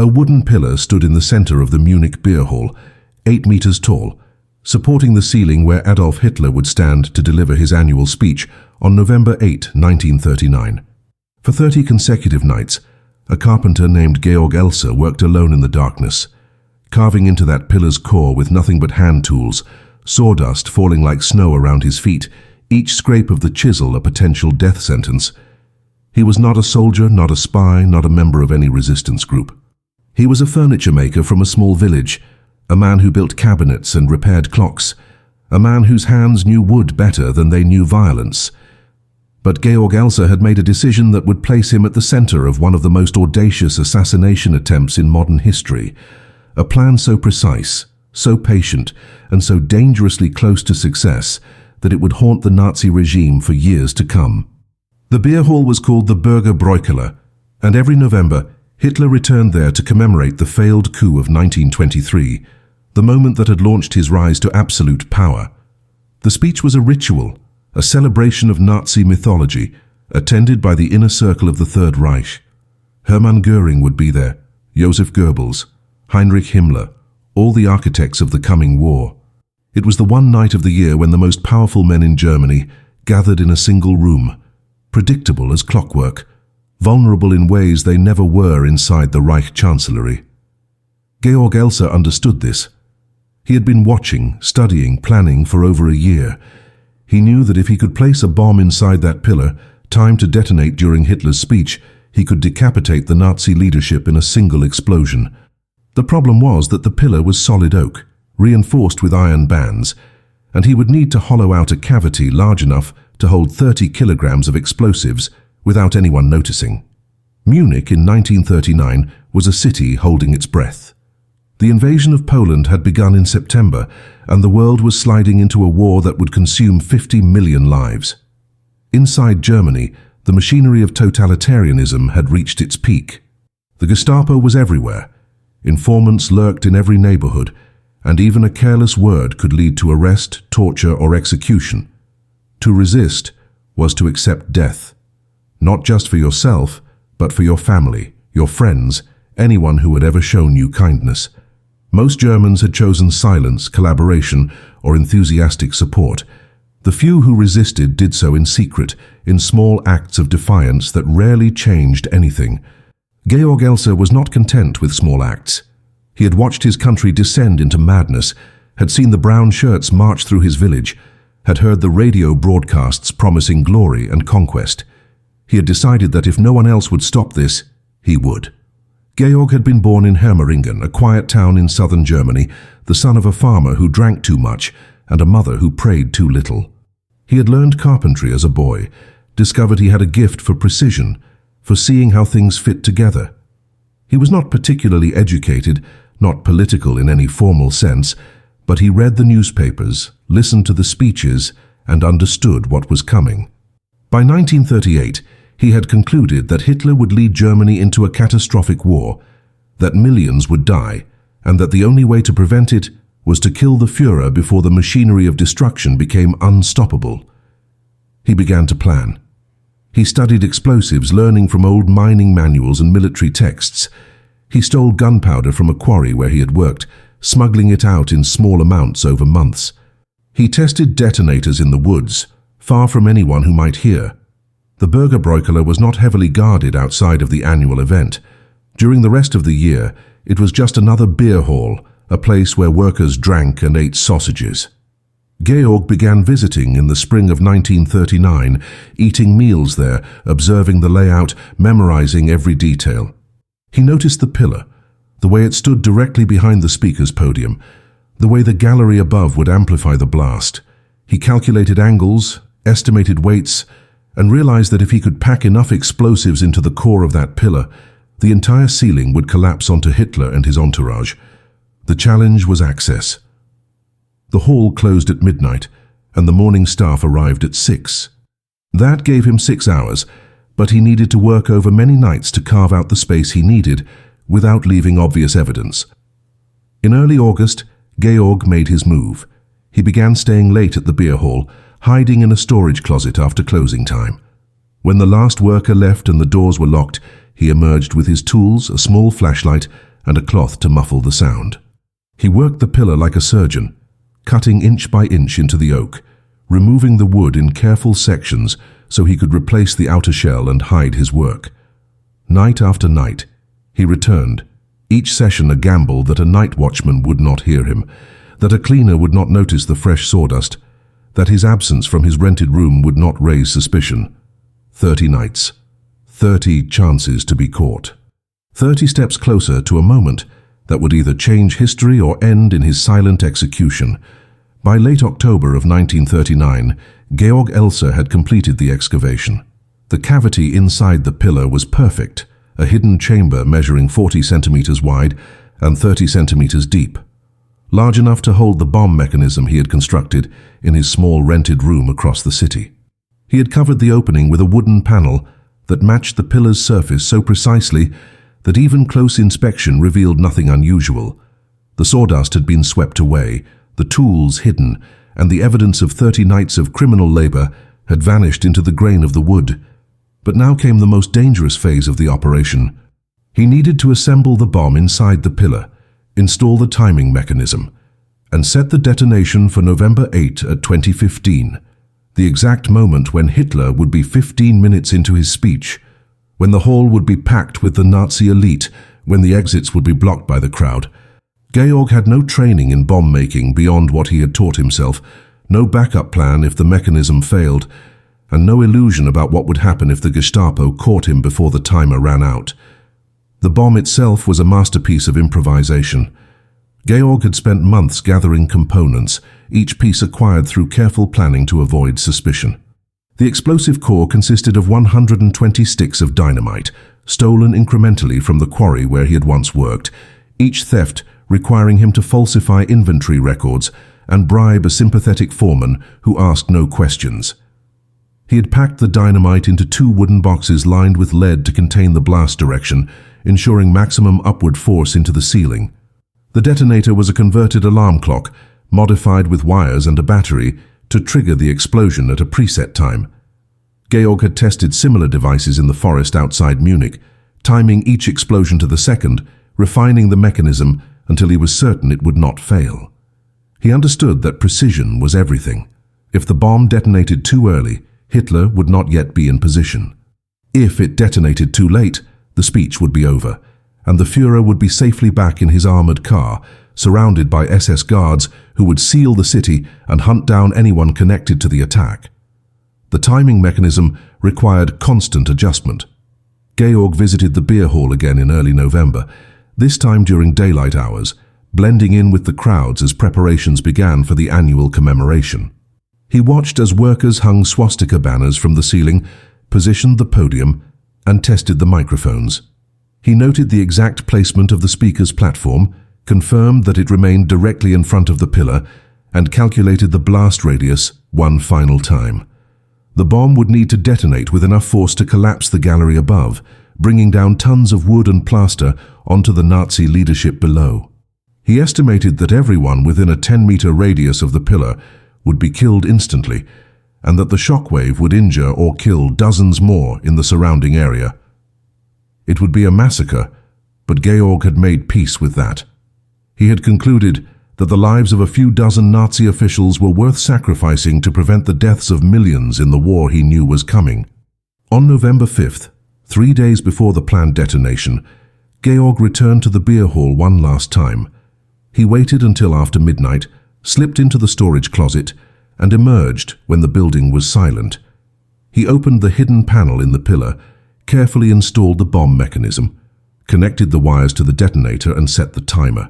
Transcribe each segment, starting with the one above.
A wooden pillar stood in the center of the Munich beer hall, 8 meters tall, supporting the ceiling where Adolf Hitler would stand to deliver his annual speech on November 8, 1939. For 30 consecutive nights, a carpenter named Georg Elser worked alone in the darkness, carving into that pillar's core with nothing but hand tools, sawdust falling like snow around his feet, each scrape of the chisel a potential death sentence. He was not a soldier, not a spy, not a member of any resistance group. He was a furniture maker from a small village, a man who built cabinets and repaired clocks, a man whose hands knew wood better than they knew violence. But Georg Elser had made a decision that would place him at the center of one of the most audacious assassination attempts in modern history, a plan so precise, so patient, and so dangerously close to success that it would haunt the Nazi regime for years to come. The beer hall was called the Bürgerbräukeller, and every November, Hitler returned there to commemorate the failed coup of 1923, the moment that had launched his rise to absolute power. The speech was a ritual, a celebration of Nazi mythology, attended by the inner circle of the Third Reich. Hermann Göring would be there, Joseph Goebbels, Heinrich Himmler, all the architects of the coming war. It was the one night of the year when the most powerful men in Germany gathered in a single room, predictable as clockwork, vulnerable in ways they never were inside the Reich Chancellery. Georg Elser understood this. He had been watching, studying, planning for over a year. He knew that if he could place a bomb inside that pillar, timed to detonate during Hitler's speech, he could decapitate the Nazi leadership in a single explosion. The problem was that the pillar was solid oak, reinforced with iron bands, and he would need to hollow out a cavity large enough to hold 30 kilograms of explosives without anyone noticing. Munich in 1939 was a city holding its breath. The invasion of Poland had begun in September, and the world was sliding into a war that would consume 50 million lives. Inside Germany, the machinery of totalitarianism had reached its peak. The Gestapo was everywhere. Informants lurked in every neighborhood, and even a careless word could lead to arrest, torture, or execution. To resist was to accept death, not just for yourself, but for your family, your friends, anyone who had ever shown you kindness. Most Germans had chosen silence, collaboration, or enthusiastic support. The few who resisted did so in secret, in small acts of defiance that rarely changed anything. Georg Elser was not content with small acts. He had watched his country descend into madness, had seen the brown shirts march through his village, had heard the radio broadcasts promising glory and conquest. He had decided that if no one else would stop this, he would. Georg had been born in Hermeringen, a quiet town in southern Germany, the son of a farmer who drank too much and a mother who prayed too little. He had learned carpentry as a boy, discovered he had a gift for precision, for seeing how things fit together. He was not particularly educated, not political in any formal sense, but he read the newspapers, listened to the speeches, and understood what was coming. By 1938, he had concluded that Hitler would lead Germany into a catastrophic war, that millions would die, and that the only way to prevent it was to kill the Führer before the machinery of destruction became unstoppable. He began to plan. He studied explosives, learning from old mining manuals and military texts. He stole gunpowder from a quarry where he had worked, smuggling it out in small amounts over months. He tested detonators in the woods, far from anyone who might hear. The Bürgerbräukeller was not heavily guarded outside of the annual event. During the rest of the year, it was just another beer hall, a place where workers drank and ate sausages. Georg began visiting in the spring of 1939, eating meals there, observing the layout, memorizing every detail. He noticed the pillar, the way it stood directly behind the speaker's podium, the way the gallery above would amplify the blast. He calculated angles, estimated weights, and realized that if he could pack enough explosives into the core of that pillar, the entire ceiling would collapse onto Hitler and his entourage. The challenge was access. The hall closed at midnight, and the morning staff arrived at 6. That gave him 6 hours, but he needed to work over many nights to carve out the space he needed, without leaving obvious evidence. In early August, Georg made his move. He began staying late at the beer hall, hiding in a storage closet after closing time. When the last worker left and the doors were locked, he emerged with his tools, a small flashlight, and a cloth to muffle the sound. He worked the pillar like a surgeon, cutting inch by inch into the oak, removing the wood in careful sections so he could replace the outer shell and hide his work. Night after night, he returned, each session a gamble that a night watchman would not hear him, that a cleaner would not notice the fresh sawdust, that his absence from his rented room would not raise suspicion. 30 nights, 30 chances to be caught. 30 steps closer to a moment that would either change history or end in his silent execution. By late October of 1939, Georg Elser had completed the excavation. The cavity inside the pillar was perfect, a hidden chamber measuring 40 centimeters wide and 30 centimeters deep, large enough to hold the bomb mechanism he had constructed in his small rented room across the city. He had covered the opening with a wooden panel that matched the pillar's surface so precisely that even close inspection revealed nothing unusual. The sawdust had been swept away, the tools hidden, and the evidence of 30 nights of criminal labor had vanished into the grain of the wood. But now came the most dangerous phase of the operation. He needed to assemble the bomb inside the pillar, install the timing mechanism, and set the detonation for November 8 at 2015, the exact moment when Hitler would be 15 minutes into his speech, when the hall would be packed with the Nazi elite, when the exits would be blocked by the crowd. Georg had no training in bomb making beyond what he had taught himself, no backup plan if the mechanism failed, and no illusion about what would happen if the Gestapo caught him before the timer ran out. The bomb itself was a masterpiece of improvisation. Georg had spent months gathering components, each piece acquired through careful planning to avoid suspicion. The explosive core consisted of 120 sticks of dynamite, stolen incrementally from the quarry where he had once worked, each theft requiring him to falsify inventory records and bribe a sympathetic foreman who asked no questions. He had packed the dynamite into 2 wooden boxes lined with lead to contain the blast direction, ensuring maximum upward force into the ceiling. The detonator was a converted alarm clock, modified with wires and a battery, to trigger the explosion at a preset time. Georg had tested similar devices in the forest outside Munich, timing each explosion to the second, refining the mechanism until he was certain it would not fail. He understood that precision was everything. If the bomb detonated too early, Hitler would not yet be in position. If it detonated too late, the speech would be over, and the Führer would be safely back in his armored car, surrounded by SS guards who would seal the city and hunt down anyone connected to the attack. The timing mechanism required constant adjustment. Georg visited the beer hall again in early November, this time during daylight hours, blending in with the crowds as preparations began for the annual commemoration. He watched as workers hung swastika banners from the ceiling, positioned the podium, and tested the microphones. He noted the exact placement of the speaker's platform, confirmed that it remained directly in front of the pillar, and calculated the blast radius one final time. The bomb would need to detonate with enough force to collapse the gallery above, bringing down tons of wood and plaster onto the Nazi leadership below. He estimated that everyone within a 10-meter radius of the pillar would be killed instantly, and that the shockwave would injure or kill dozens more in the surrounding area. It would be a massacre, but Georg had made peace with that. He had concluded that the lives of a few dozen Nazi officials were worth sacrificing to prevent the deaths of millions in the war he knew was coming. On November 5th, 3 days before the planned detonation, Georg returned to the beer hall one last time. He waited until after midnight, slipped into the storage closet, and emerged when the building was silent. He opened the hidden panel in the pillar, carefully installed the bomb mechanism, connected the wires to the detonator, and set the timer.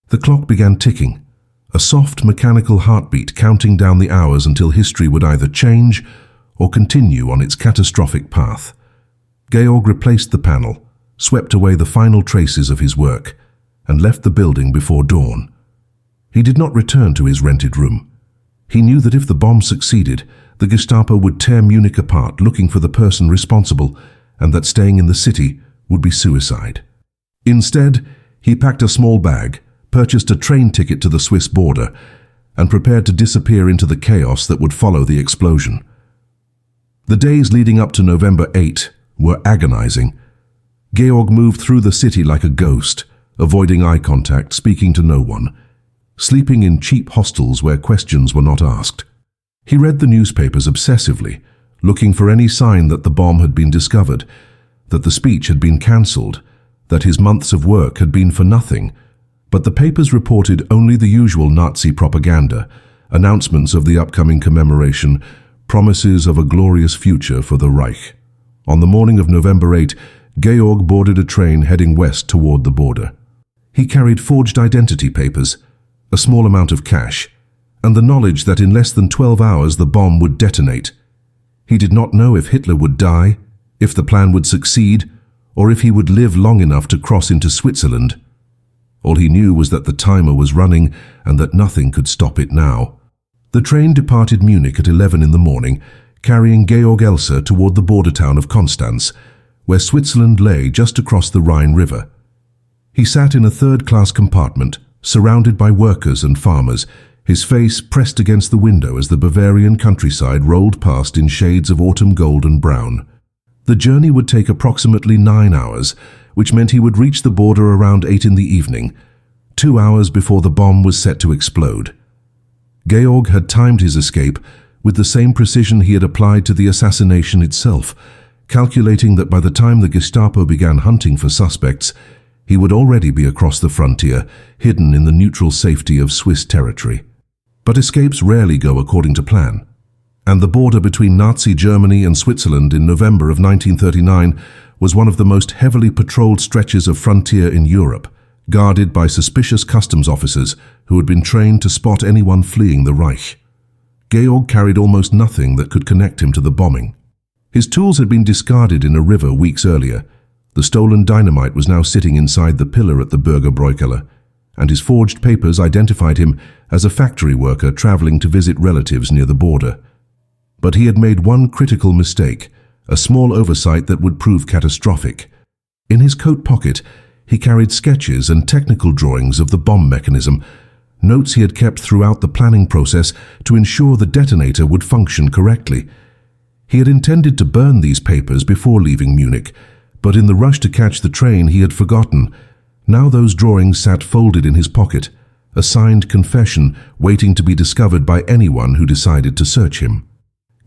The clock began ticking, a soft mechanical heartbeat counting down the hours until history would either change or continue on its catastrophic path. Georg replaced the panel, swept away the final traces of his work, and left the building before dawn. He did not return to his rented room. He knew that if the bomb succeeded, the Gestapo would tear Munich apart looking for the person responsible, and that staying in the city would be suicide. Instead, he packed a small bag, purchased a train ticket to the Swiss border, and prepared to disappear into the chaos that would follow the explosion. The days leading up to November 8 were agonizing. Georg moved through the city like a ghost, avoiding eye contact, speaking to no one, sleeping in cheap hostels where questions were not asked. He read the newspapers obsessively, looking for any sign that the bomb had been discovered, that the speech had been cancelled, that his months of work had been for nothing. But the papers reported only the usual Nazi propaganda, announcements of the upcoming commemoration, promises of a glorious future for the Reich. On the morning of November 8, Georg boarded a train heading west toward the border. He carried forged identity papers, a small amount of cash, and the knowledge that in less than 12 hours the bomb would detonate. He did not know if Hitler would die, if the plan would succeed, or if he would live long enough to cross into Switzerland. All he knew was that the timer was running and that nothing could stop it now. The train departed Munich at 11 in the morning, carrying Georg Elser toward the border town of Konstanz, where Switzerland lay just across the Rhine River. He sat in a third-class compartment, surrounded by workers and farmers, his face pressed against the window as the Bavarian countryside rolled past in shades of autumn gold and brown. The journey would take approximately 9 hours, which meant he would reach the border around 8 in the evening, 2 hours before the bomb was set to explode. Georg had timed his escape with the same precision he had applied to the assassination itself, calculating that by the time the Gestapo began hunting for suspects, he would already be across the frontier, hidden in the neutral safety of Swiss territory. But escapes rarely go according to plan, and the border between Nazi Germany and Switzerland in November of 1939 was one of the most heavily patrolled stretches of frontier in Europe, guarded by suspicious customs officers who had been trained to spot anyone fleeing the Reich. Georg carried almost nothing that could connect him to the bombing. His tools had been discarded in a river weeks earlier. The stolen dynamite was now sitting inside the pillar at the Bürgerbräukeller, and his forged papers identified him as a factory worker traveling to visit relatives near the border. But he had made one critical mistake, a small oversight that would prove catastrophic. In his coat pocket, he carried sketches and technical drawings of the bomb mechanism, notes he had kept throughout the planning process to ensure the detonator would function correctly. He had intended to burn these papers before leaving Munich, but in the rush to catch the train he had forgotten. Now those drawings sat folded in his pocket, a signed confession waiting to be discovered by anyone who decided to search him.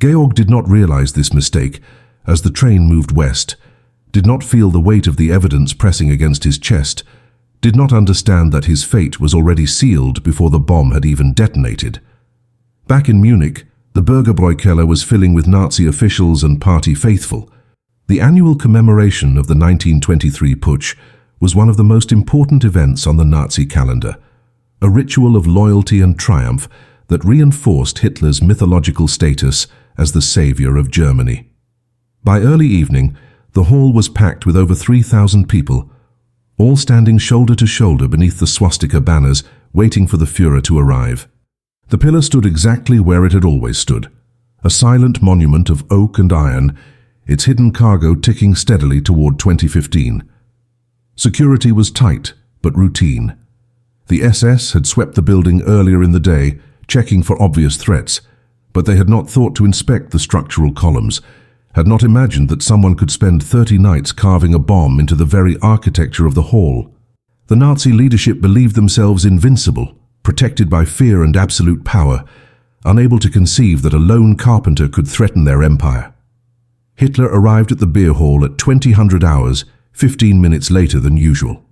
Georg did not realize this mistake as the train moved west, did not feel the weight of the evidence pressing against his chest, did not understand that his fate was already sealed before the bomb had even detonated. Back in Munich, the Bürgerbräukeller was filling with Nazi officials and party faithful. The annual commemoration of the 1923 putsch was one of the most important events on the Nazi calendar, a ritual of loyalty and triumph that reinforced Hitler's mythological status as the savior of Germany. By early evening, the hall was packed with over 3,000 people, all standing shoulder to shoulder beneath the swastika banners, waiting for the Führer to arrive. The pillar stood exactly where it had always stood, a silent monument of oak and iron, its hidden cargo ticking steadily toward 2015. Security was tight, but routine. The SS had swept the building earlier in the day, checking for obvious threats, but they had not thought to inspect the structural columns, had not imagined that someone could spend 30 nights carving a bomb into the very architecture of the hall. The Nazi leadership believed themselves invincible, protected by fear and absolute power, unable to conceive that a lone carpenter could threaten their empire. Hitler arrived at the beer hall at 2000 hours, 15 minutes later than usual.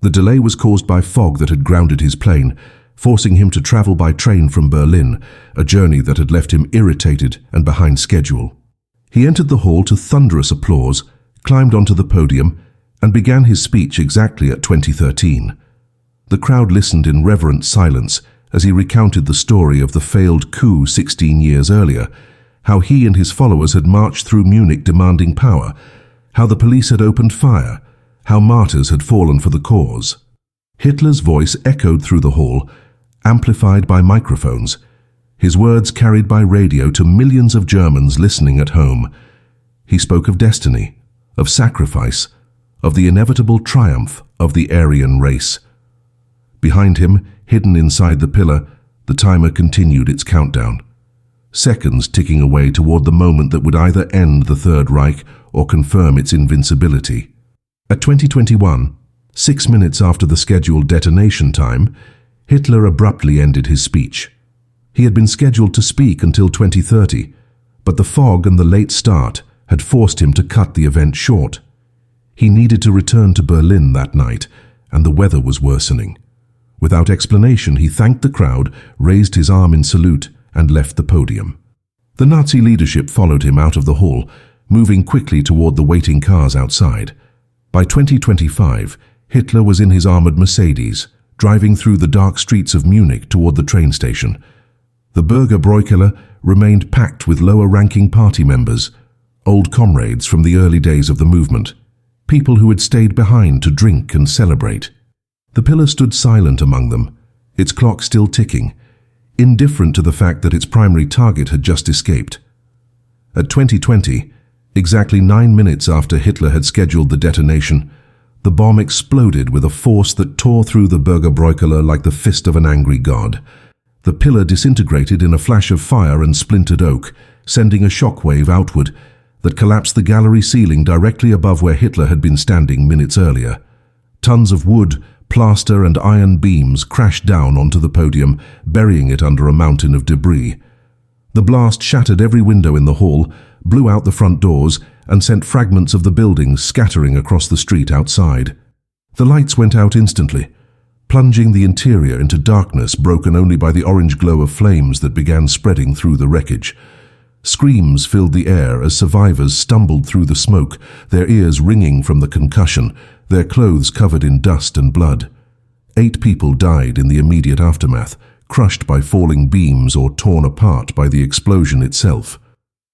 The delay was caused by fog that had grounded his plane, forcing him to travel by train from Berlin, a journey that had left him irritated and behind schedule. He entered the hall to thunderous applause, climbed onto the podium, and began his speech exactly at 2013. The crowd listened in reverent silence as he recounted the story of the failed coup 16 years earlier, how he and his followers had marched through Munich demanding power, how the police had opened fire, how martyrs had fallen for the cause. Hitler's voice echoed through the hall, amplified by microphones, his words carried by radio to millions of Germans listening at home. He spoke of destiny, of sacrifice, of the inevitable triumph of the Aryan race. Behind him, hidden inside the pillar, the timer continued its countdown, seconds ticking away toward the moment that would either end the Third Reich or confirm its invincibility. At 2021, 6 minutes after the scheduled detonation time, Hitler abruptly ended his speech. He had been scheduled to speak until 2030, but the fog and the late start had forced him to cut the event short. He needed to return to Berlin that night, and the weather was worsening. Without explanation, he thanked the crowd, raised his arm in salute, and left the podium. The Nazi leadership followed him out of the hall, moving quickly toward the waiting cars outside. By 2025, Hitler was in his armored Mercedes, driving through the dark streets of Munich toward the train station. The Bürgerbräukeller remained packed with lower-ranking party members, old comrades from the early days of the movement, people who had stayed behind to drink and celebrate. The pillar stood silent among them, its clock still ticking, indifferent to the fact that its primary target had just escaped. At 2020, exactly 9 minutes after Hitler had scheduled the detonation, the bomb exploded with a force that tore through the Bürgerbräukeller like the fist of an angry god. The pillar disintegrated in a flash of fire and splintered oak, sending a shockwave outward that collapsed the gallery ceiling directly above where Hitler had been standing minutes earlier. Tons of wood, plaster and iron beams crashed down onto the podium, burying it under a mountain of debris. The blast shattered every window in the hall, blew out the front doors, and sent fragments of the building scattering across the street outside. The lights went out instantly, plunging the interior into darkness broken only by the orange glow of flames that began spreading through the wreckage. Screams filled the air as survivors stumbled through the smoke, their ears ringing from the concussion, their clothes covered in dust and blood. 8 people died in the immediate aftermath, crushed by falling beams or torn apart by the explosion itself.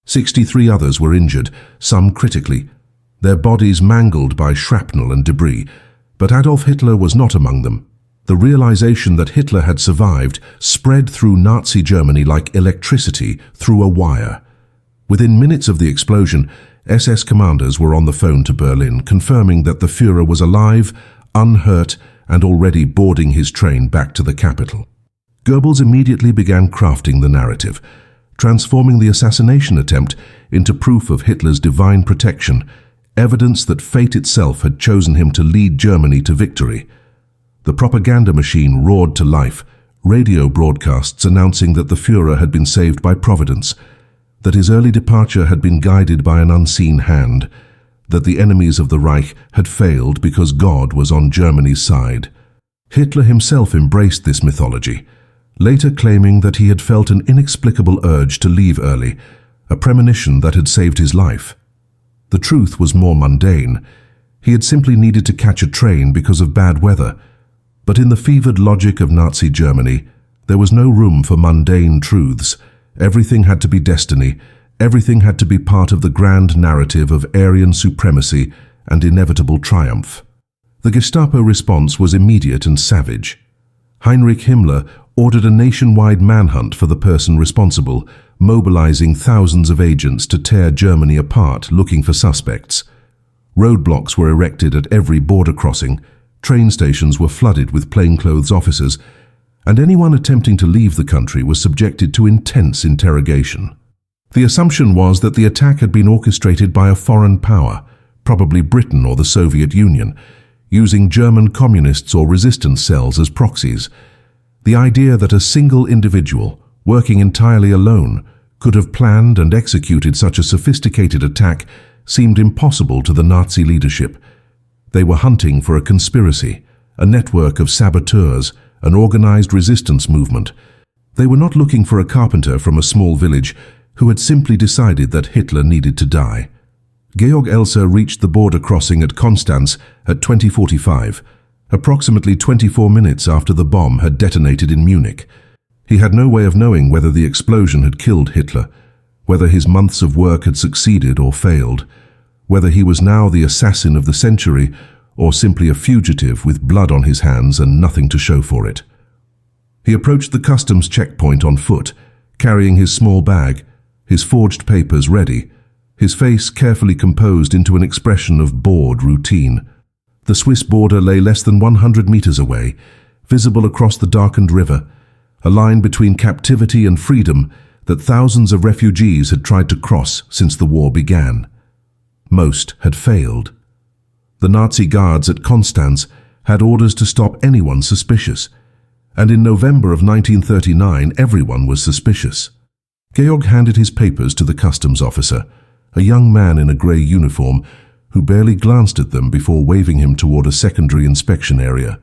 63 others were injured, some critically, their bodies mangled by shrapnel and debris, but Adolf Hitler was not among them. The realization that Hitler had survived spread through Nazi Germany like electricity through a wire. Within minutes of the explosion, SS commanders were on the phone to Berlin, confirming that the Führer was alive, unhurt, and already boarding his train back to the capital. Goebbels immediately began crafting the narrative, transforming the assassination attempt into proof of Hitler's divine protection, evidence that fate itself had chosen him to lead Germany to victory. The propaganda machine roared to life, radio broadcasts announcing that the Führer had been saved by Providence, that his early departure had been guided by an unseen hand, that the enemies of the Reich had failed because God was on Germany's side. Hitler himself embraced this mythology, later claiming that he had felt an inexplicable urge to leave early, a premonition that had saved his life. The truth was more mundane. He had simply needed to catch a train because of bad weather. But in the fevered logic of Nazi Germany, there was no room for mundane truths. Everything had to be destiny. Everything had to be part of the grand narrative of Aryan supremacy and inevitable triumph. The Gestapo response was immediate and savage. Heinrich Himmler ordered a nationwide manhunt for the person responsible, mobilizing thousands of agents to tear Germany apart looking for suspects. Roadblocks were erected at every border crossing, train stations were flooded with plainclothes officers, and anyone attempting to leave the country was subjected to intense interrogation. The assumption was that the attack had been orchestrated by a foreign power, probably Britain or the Soviet Union, using German communists or resistance cells as proxies. The idea that a single individual, working entirely alone, could have planned and executed such a sophisticated attack seemed impossible to the Nazi leadership. They were hunting for a conspiracy, a network of saboteurs, an organized resistance movement. They were not looking for a carpenter from a small village who had simply decided that Hitler needed to die. Georg Elser reached the border crossing at Konstanz at 20:45, approximately 24 minutes after the bomb had detonated in Munich. He had no way of knowing whether the explosion had killed Hitler, whether his months of work had succeeded or failed, whether he was now the assassin of the century or simply a fugitive with blood on his hands and nothing to show for it. He approached the customs checkpoint on foot, carrying his small bag, his forged papers ready, his face carefully composed into an expression of bored routine. The Swiss border lay less than 100 meters away, visible across the darkened river, a line between captivity and freedom that thousands of refugees had tried to cross since the war began. Most had failed. The Nazi guards at Konstanz had orders to stop anyone suspicious, and in November of 1939 everyone was suspicious. Georg handed his papers to the customs officer, a young man in a grey uniform who barely glanced at them before waving him toward a secondary inspection area.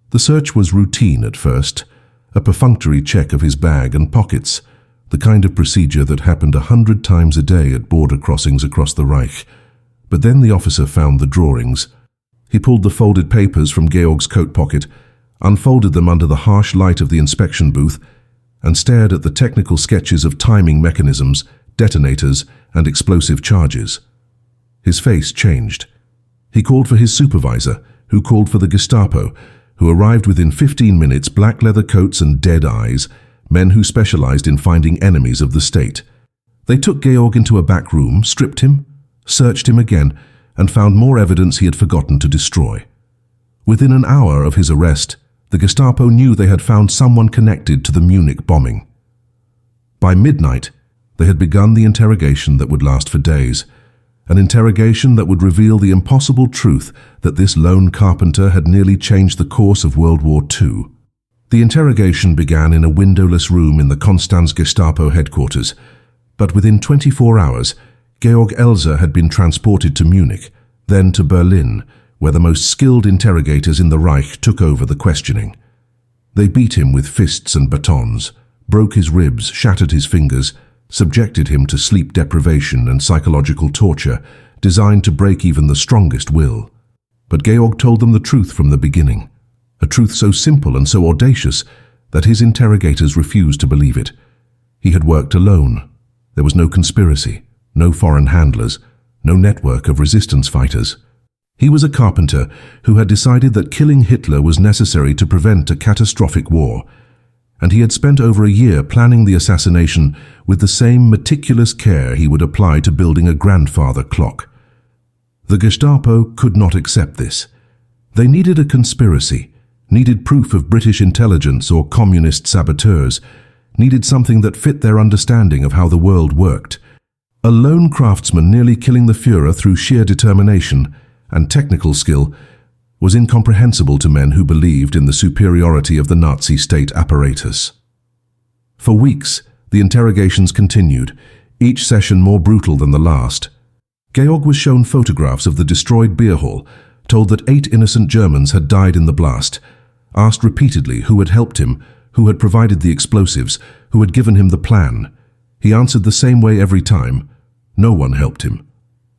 The search was routine at first, a perfunctory check of his bag and pockets, the kind of procedure that happened 100 times a day at border crossings across the Reich. But then the officer found the drawings. He pulled the folded papers from Georg's coat pocket, unfolded them under the harsh light of the inspection booth, and stared at the technical sketches of timing mechanisms, detonators, and explosive charges. His face changed. He called for his supervisor, who called for the Gestapo, who arrived within 15 minutes, black leather coats and dead eyes, men who specialized in finding enemies of the state. They took Georg into a back room, stripped him, searched him again, and found more evidence he had forgotten to destroy. Within an hour of his arrest, the Gestapo knew they had found someone connected to the Munich bombing. By midnight, they had begun the interrogation that would last for days, an interrogation that would reveal the impossible truth that this lone carpenter had nearly changed the course of World War II. The interrogation began in a windowless room in the Konstanz Gestapo headquarters, but within 24 hours, Georg Elser had been transported to Munich, then to Berlin, where the most skilled interrogators in the Reich took over the questioning. They beat him with fists and batons, broke his ribs, shattered his fingers, subjected him to sleep deprivation and psychological torture designed to break even the strongest will. But Georg told them the truth from the beginning, a truth so simple and so audacious that his interrogators refused to believe it. He had worked alone. There was no conspiracy, no foreign handlers, no network of resistance fighters. He was a carpenter who had decided that killing Hitler was necessary to prevent a catastrophic war, and he had spent over a year planning the assassination with the same meticulous care he would apply to building a grandfather clock. The Gestapo could not accept this. They needed a conspiracy, needed proof of British intelligence or communist saboteurs, needed something that fit their understanding of how the world worked. A lone craftsman nearly killing the Führer through sheer determination and technical skill was incomprehensible to men who believed in the superiority of the Nazi state apparatus. For weeks, the interrogations continued, each session more brutal than the last. Georg was shown photographs of the destroyed beer hall, told that 8 innocent Germans had died in the blast, asked repeatedly who had helped him, who had provided the explosives, who had given him the plan. He answered the same way every time. No one helped him.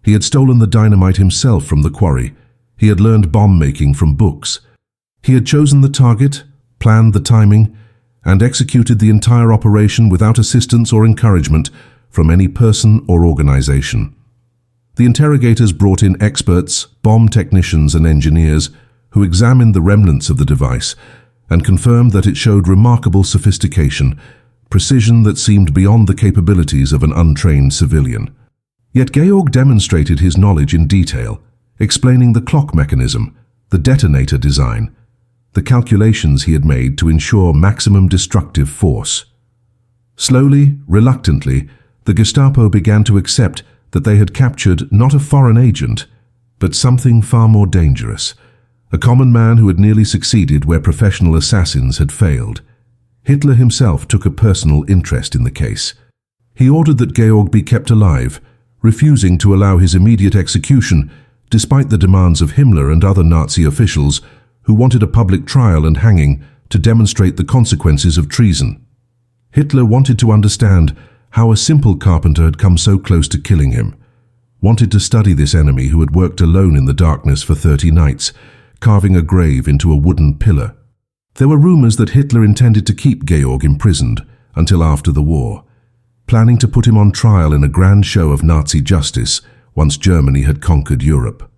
He had stolen the dynamite himself from the quarry. He had learned bomb-making from books. He had chosen the target, planned the timing, and executed the entire operation without assistance or encouragement from any person or organization. The interrogators brought in experts, bomb technicians and engineers who examined the remnants of the device and confirmed that it showed remarkable sophistication, precision that seemed beyond the capabilities of an untrained civilian. Yet Georg demonstrated his knowledge in detail, explaining the clock mechanism, the detonator design, the calculations he had made to ensure maximum destructive force. Slowly, reluctantly, the Gestapo began to accept that they had captured not a foreign agent, but something far more dangerous, a common man who had nearly succeeded where professional assassins had failed. Hitler himself took a personal interest in the case. He ordered that Georg be kept alive, refusing to allow his immediate execution despite the demands of Himmler and other Nazi officials who wanted a public trial and hanging to demonstrate the consequences of treason. Hitler wanted to understand how a simple carpenter had come so close to killing him, wanted to study this enemy who had worked alone in the darkness for 30 nights, carving a grave into a wooden pillar. There were rumors that Hitler intended to keep Georg imprisoned until after the war, planning to put him on trial in a grand show of Nazi justice once Germany had conquered Europe.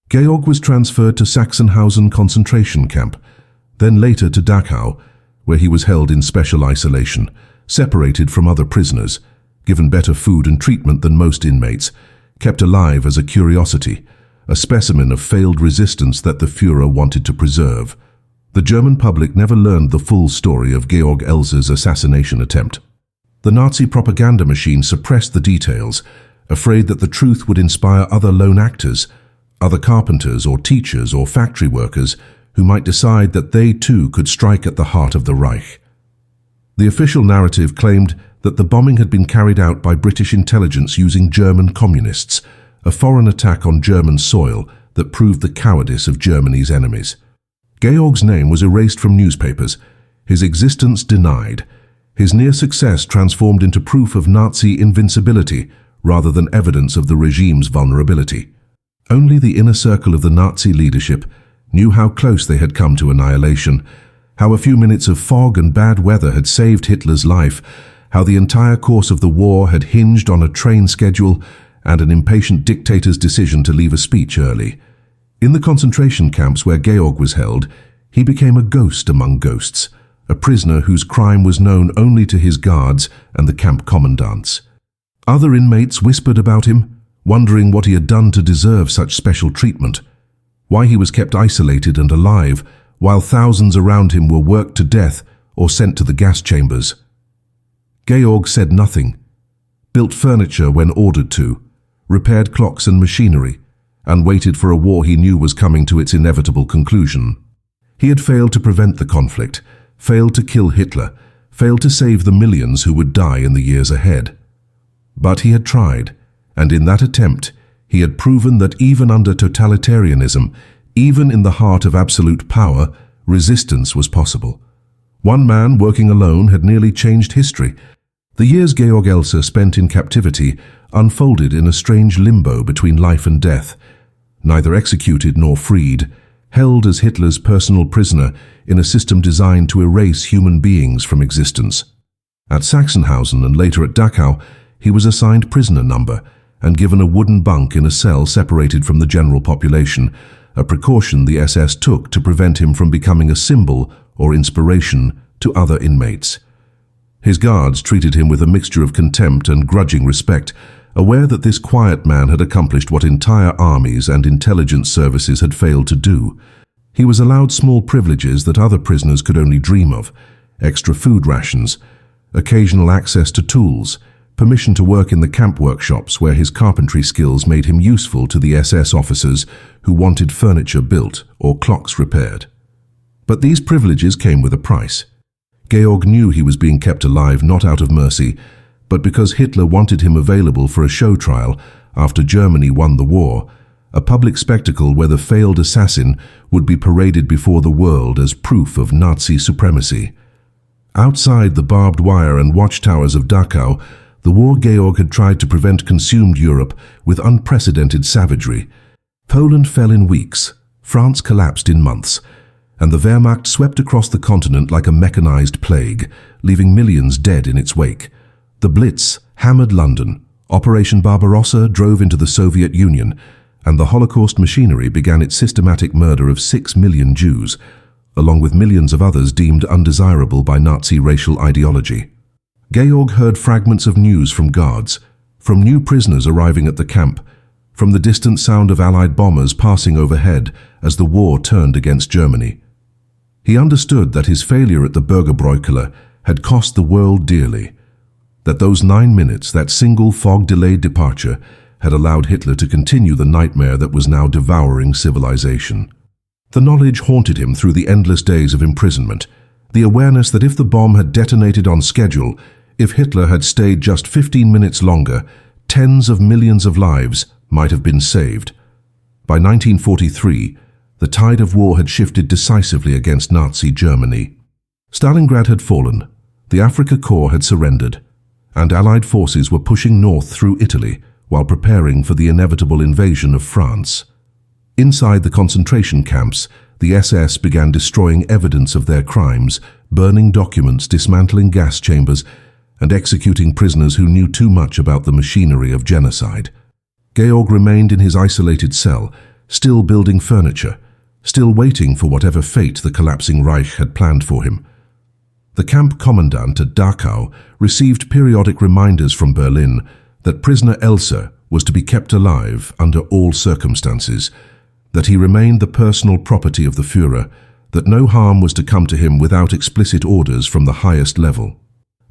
Georg was transferred to Sachsenhausen concentration camp, then later to Dachau, where he was held in special isolation, separated from other prisoners, given better food and treatment than most inmates, kept alive as a curiosity, a specimen of failed resistance that the Führer wanted to preserve. The German public never learned the full story of Georg Elser's assassination attempt. The Nazi propaganda machine suppressed the details, afraid that the truth would inspire other lone actors, other carpenters or teachers or factory workers who might decide that they too could strike at the heart of the Reich. The official narrative claimed that the bombing had been carried out by British intelligence using German communists, a foreign attack on German soil that proved the cowardice of Germany's enemies. Georg's name was erased from newspapers, his existence denied, his near success transformed into proof of Nazi invincibility rather than evidence of the regime's vulnerability. Only the inner circle of the Nazi leadership knew how close they had come to annihilation, how a few minutes of fog and bad weather had saved Hitler's life, how the entire course of the war had hinged on a train schedule and an impatient dictator's decision to leave a speech early. In the concentration camps where Georg was held, he became a ghost among ghosts, a prisoner whose crime was known only to his guards and the camp commandants. Other inmates whispered about him, wondering what he had done to deserve such special treatment, why he was kept isolated and alive, while thousands around him were worked to death or sent to the gas chambers. Georg said nothing, built furniture when ordered to, repaired clocks and machinery, and waited for a war he knew was coming to its inevitable conclusion. He had failed to prevent the conflict, failed to kill Hitler, failed to save the millions who would die in the years ahead. But he had tried, and in that attempt, he had proven that even under totalitarianism, even in the heart of absolute power, resistance was possible. One man working alone had nearly changed history. The years Georg Elser spent in captivity unfolded in a strange limbo between life and death, neither executed nor freed, held as Hitler's personal prisoner in a system designed to erase human beings from existence. At Sachsenhausen and later at Dachau, he was assigned prisoner number and given a wooden bunk in a cell separated from the general population, a precaution the SS took to prevent him from becoming a symbol or inspiration to other inmates. His guards treated him with a mixture of contempt and grudging respect, aware that this quiet man had accomplished what entire armies and intelligence services had failed to do. He was allowed small privileges that other prisoners could only dream of: extra food rations, occasional access to tools, permission to work in the camp workshops where his carpentry skills made him useful to the SS officers who wanted furniture built or clocks repaired. But these privileges came with a price. Georg knew he was being kept alive not out of mercy, but because Hitler wanted him available for a show trial after Germany won the war, a public spectacle where the failed assassin would be paraded before the world as proof of Nazi supremacy. Outside the barbed wire and watchtowers of Dachau, the war Georg had tried to prevent consumed Europe with unprecedented savagery. Poland fell in weeks, France collapsed in months, and the Wehrmacht swept across the continent like a mechanized plague, leaving millions dead in its wake. The Blitz hammered London, Operation Barbarossa drove into the Soviet Union, and the Holocaust machinery began its systematic murder of 6 million Jews, along with millions of others deemed undesirable by Nazi racial ideology. Georg heard fragments of news from guards, from new prisoners arriving at the camp, from the distant sound of Allied bombers passing overhead as the war turned against Germany. He understood that his failure at the Bürgerbräukeller had cost the world dearly, that those 9 minutes, that single fog-delayed departure, had allowed Hitler to continue the nightmare that was now devouring civilization. The knowledge haunted him through the endless days of imprisonment, the awareness that if the bomb had detonated on schedule, if Hitler had stayed just 15 minutes longer, tens of millions of lives might have been saved. By 1943, the tide of war had shifted decisively against Nazi Germany. Stalingrad had fallen, the Afrika Korps had surrendered, and Allied forces were pushing north through Italy while preparing for the inevitable invasion of France. Inside the concentration camps, the SS began destroying evidence of their crimes, burning documents, dismantling gas chambers, and executing prisoners who knew too much about the machinery of genocide. Georg remained in his isolated cell, still building furniture, still waiting for whatever fate the collapsing Reich had planned for him. The camp commandant at Dachau received periodic reminders from Berlin that prisoner Elser was to be kept alive under all circumstances, that he remained the personal property of the Führer, that no harm was to come to him without explicit orders from the highest level.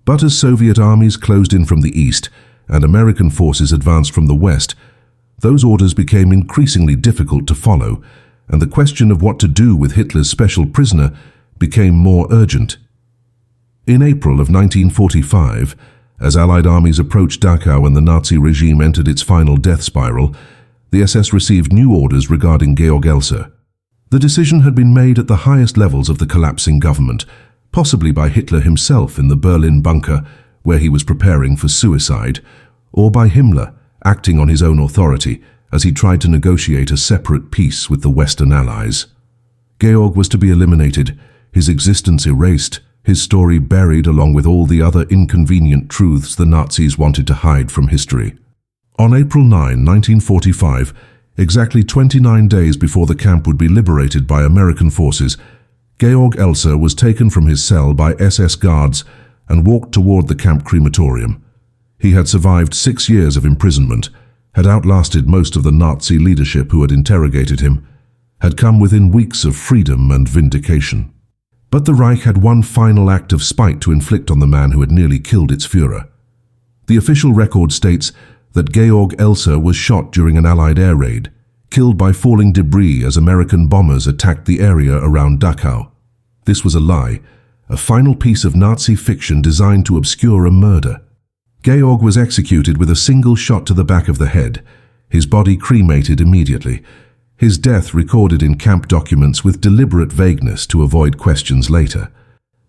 But as Soviet armies closed in from the east and American forces advanced from the west, those orders became increasingly difficult to follow, and the question of what to do with Hitler's special prisoner became more urgent. In April of 1945, as Allied armies approached Dachau and the Nazi regime entered its final death spiral, the SS received new orders regarding Georg Elser. The decision had been made at the highest levels of the collapsing government, possibly by Hitler himself in the Berlin bunker where he was preparing for suicide, or by Himmler acting on his own authority as he tried to negotiate a separate peace with the Western Allies. Georg was to be eliminated, his existence erased, his story buried along with all the other inconvenient truths the Nazis wanted to hide from history. On April 9, 1945, exactly 29 days before the camp would be liberated by American forces, Georg Elser was taken from his cell by SS guards and walked toward the camp crematorium. He had survived 6 years of imprisonment, had outlasted most of the Nazi leadership who had interrogated him, had come within weeks of freedom and vindication. But the Reich had one final act of spite to inflict on the man who had nearly killed its Führer. The official record states that Georg Elser was shot during an Allied air raid, killed by falling debris as American bombers attacked the area around Dachau. This was a lie, a final piece of Nazi fiction designed to obscure a murder. Georg was executed with a single shot to the back of the head, his body cremated immediately, his death recorded in camp documents with deliberate vagueness to avoid questions later.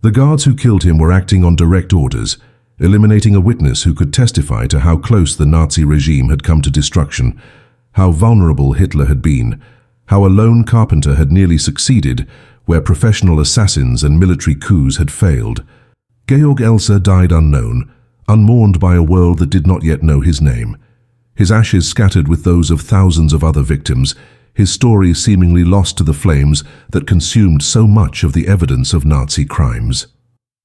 The guards who killed him were acting on direct orders, eliminating a witness who could testify to how close the Nazi regime had come to destruction, how vulnerable Hitler had been, how a lone Carpenter had nearly succeeded where professional assassins and military coups had failed. Georg Elser died unknown, unmourned by a world that did not yet know his name. His ashes scattered with those of thousands of other victims, his story seemingly lost to the flames that consumed so much of the evidence of Nazi crimes.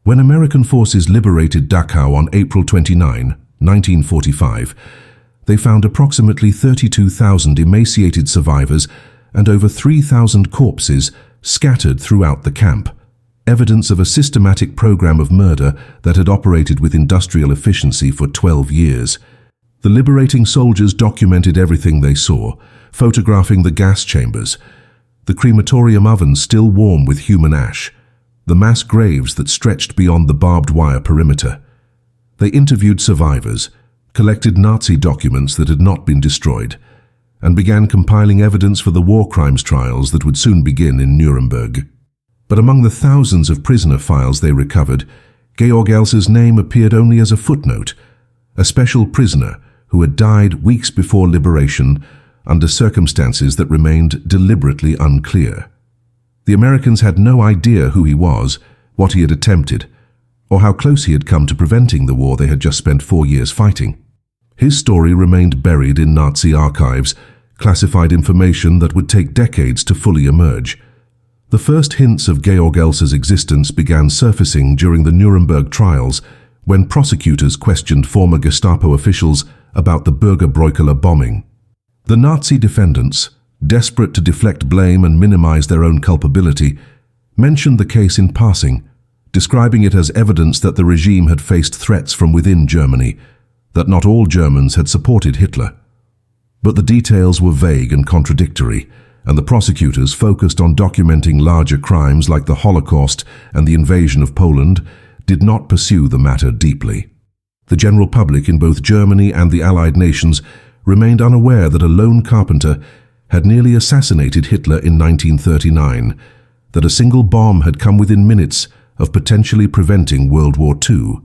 When American forces liberated Dachau on April 29, 1945, they found approximately 32,000 emaciated survivors and over 3,000 corpses scattered throughout the camp, evidence of a systematic program of murder that had operated with industrial efficiency for 12 years. The liberating soldiers documented everything they saw, photographing the gas chambers, the crematorium ovens still warm with human ash, the mass graves that stretched beyond the barbed wire perimeter. They interviewed survivors, collected Nazi documents that had not been destroyed, and began compiling evidence for the war crimes trials that would soon begin in Nuremberg. But among the thousands of prisoner files they recovered, Georg Elser's name appeared only as a footnote, a special prisoner who had died weeks before liberation under circumstances that remained deliberately unclear. The Americans had no idea who he was, what he had attempted, or how close he had come to preventing the war they had just spent 4 years fighting. His story remained buried in Nazi archives, classified information that would take decades to fully emerge. The first hints of Georg Elser's existence began surfacing during the Nuremberg trials when prosecutors questioned former Gestapo officials about the Bürgerbräukeller bombing. The Nazi defendants, desperate to deflect blame and minimize their own culpability, mentioned the case in passing, describing it as evidence that the regime had faced threats from within Germany, that not all Germans had supported Hitler. But the details were vague and contradictory, and the prosecutors focused on documenting larger crimes like the Holocaust and the invasion of Poland, did not pursue the matter deeply. The general public in both Germany and the Allied nations remained unaware that a lone Carpenter had nearly assassinated Hitler in 1939, that a single bomb had come within minutes of potentially preventing World War II.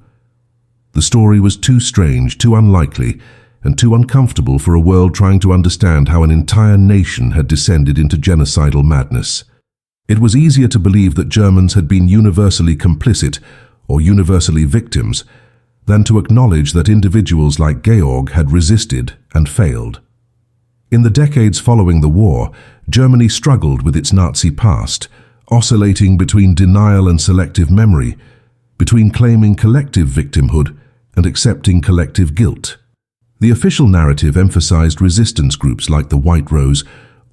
The story was too strange, too unlikely, and too uncomfortable for a world trying to understand how an entire nation had descended into genocidal madness. It was easier to believe that Germans had been universally complicit or universally victims than to acknowledge that individuals like Georg had resisted and failed. In the decades following the war, Germany struggled with its Nazi past, oscillating between denial and selective memory, between claiming collective victimhood and accepting collective guilt. The official narrative emphasized resistance groups like the White Rose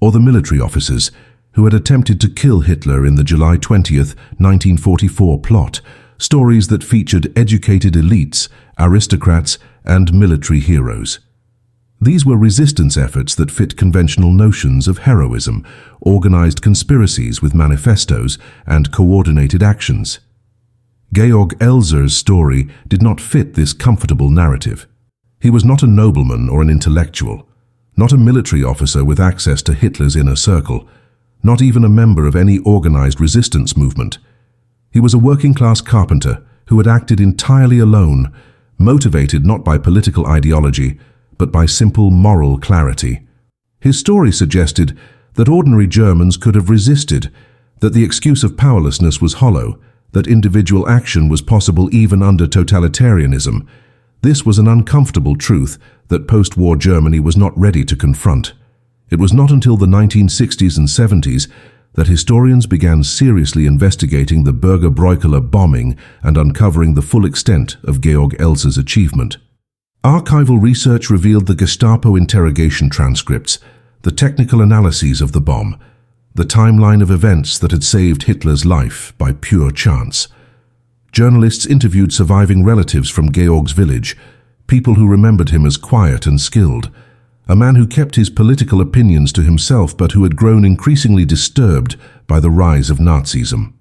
or the military officers who had attempted to kill Hitler in the July 20th, 1944 plot, stories that featured educated elites, aristocrats, and military heroes. These were resistance efforts that fit conventional notions of heroism, organized conspiracies with manifestos, and coordinated actions. Georg Elser's story did not fit this comfortable narrative. He was not a nobleman or an intellectual, not a military officer with access to Hitler's inner circle, not even a member of any organized resistance movement. He was a working-class carpenter who had acted entirely alone, motivated not by political ideology, but by simple moral clarity. His story suggested that ordinary Germans could have resisted, that the excuse of powerlessness was hollow, that individual action was possible even under totalitarianism. This was an uncomfortable truth that post-war Germany was not ready to confront. It was not until the 1960s and 70s that historians began seriously investigating the Bürgerbräukeller bombing and uncovering the full extent of Georg Elser's achievement. Archival research revealed the Gestapo interrogation transcripts, the technical analyses of the bomb, the timeline of events that had saved Hitler's life by pure chance. Journalists interviewed surviving relatives from Georg's village, people who remembered him as quiet and skilled, a man who kept his political opinions to himself but who had grown increasingly disturbed by the rise of Nazism.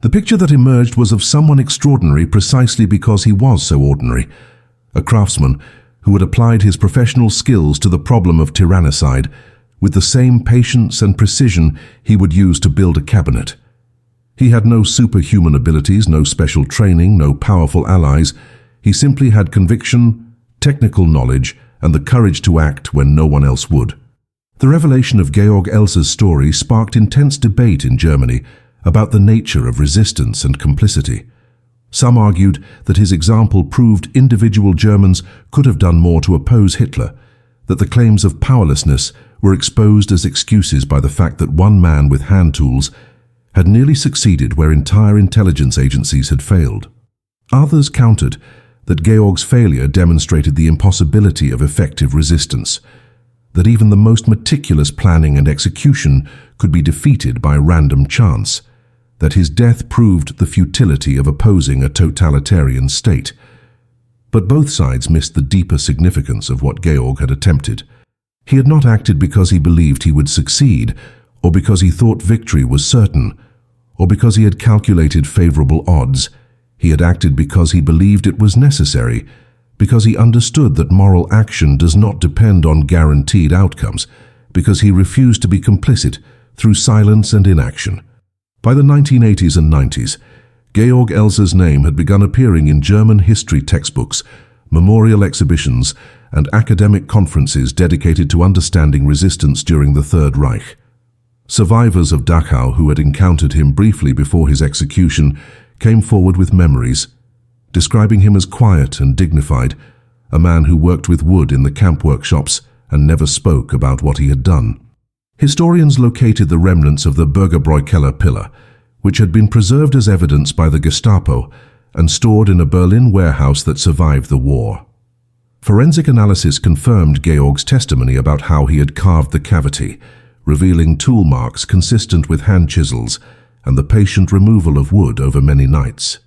The picture that emerged was of someone extraordinary precisely because he was so ordinary, a craftsman who had applied his professional skills to the problem of tyrannicide with the same patience and precision he would use to build a cabinet. He had no superhuman abilities, no special training, no powerful allies. He simply had conviction, technical knowledge, and the courage to act when no one else would. The revelation of Georg Elser's story sparked intense debate in Germany about the nature of resistance and complicity. Some argued that his example proved individual Germans could have done more to oppose Hitler, that the claims of powerlessness were exposed as excuses by the fact that one man with hand tools had nearly succeeded where entire intelligence agencies had failed. Others countered that Georg's failure demonstrated the impossibility of effective resistance, that even the most meticulous planning and execution could be defeated by random chance, that his death proved the futility of opposing a totalitarian state. But both sides missed the deeper significance of what Georg had attempted. He had not acted because he believed he would succeed, or because he thought victory was certain, or because he had calculated favorable odds. He had acted because he believed it was necessary, because he understood that moral action does not depend on guaranteed outcomes, because he refused to be complicit through silence and inaction. By the 1980s and 90s, Georg Elser's name had begun appearing in German history textbooks, memorial exhibitions, and academic conferences dedicated to understanding resistance during the Third Reich. Survivors of Dachau who had encountered him briefly before his execution came forward with memories, describing him as quiet and dignified, a man who worked with wood in the camp workshops and never spoke about what he had done. Historians located the remnants of the Bürgerbräukeller pillar, which had been preserved as evidence by the Gestapo and stored in a Berlin warehouse that survived the war. Forensic analysis confirmed Georg's testimony about how he had carved the cavity, revealing tool marks consistent with hand chisels and the patient removal of wood over many nights.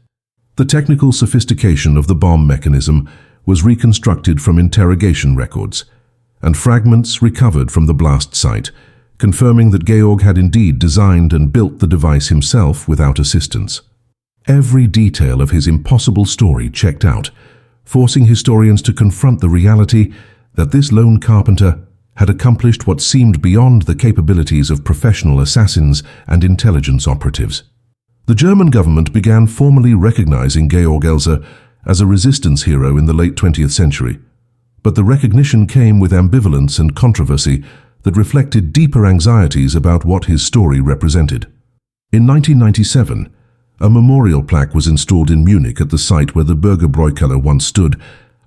The technical sophistication of the bomb mechanism was reconstructed from interrogation records, and fragments recovered from the blast site, confirming that Georg had indeed designed and built the device himself without assistance. Every detail of his impossible story checked out, forcing historians to confront the reality that this lone carpenter had accomplished what seemed beyond the capabilities of professional assassins and intelligence operatives. The German government began formally recognizing Georg Elser as a resistance hero in the late 20th century, but the recognition came with ambivalence and controversy that reflected deeper anxieties about what his story represented. In 1997, a memorial plaque was installed in Munich at the site where the Bürgerbräukeller once stood,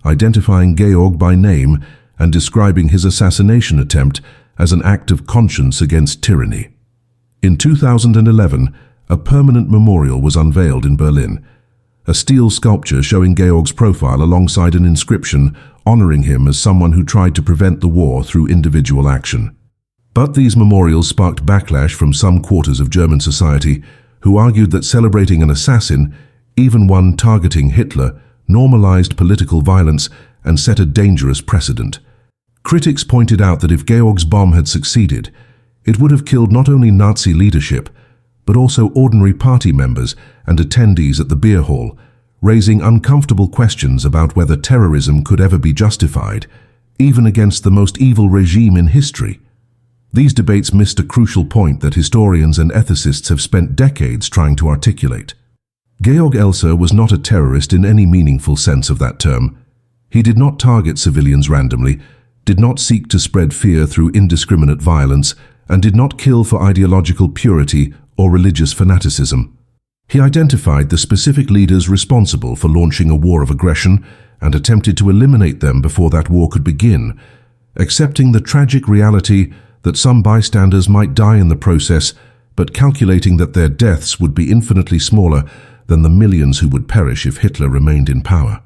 identifying Georg by name and describing his assassination attempt as an act of conscience against tyranny. In 2011, a permanent memorial was unveiled in Berlin, a steel sculpture showing Georg's profile alongside an inscription honoring him as someone who tried to prevent the war through individual action. But these memorials sparked backlash from some quarters of German society who argued that celebrating an assassin, even one targeting Hitler, normalized political violence and set a dangerous precedent. Critics pointed out that if Georg's bomb had succeeded, it would have killed not only Nazi leadership, but also ordinary party members and attendees at the beer hall, raising uncomfortable questions about whether terrorism could ever be justified, even against the most evil regime in history. These debates missed a crucial point that historians and ethicists have spent decades trying to articulate. Georg Elser was not a terrorist in any meaningful sense of that term. He did not target civilians randomly, did not seek to spread fear through indiscriminate violence, and did not kill for ideological purity or religious fanaticism. He identified the specific leaders responsible for launching a war of aggression and attempted to eliminate them before that war could begin, accepting the tragic reality that some bystanders might die in the process, but calculating that their deaths would be infinitely smaller than the millions who would perish if Hitler remained in power.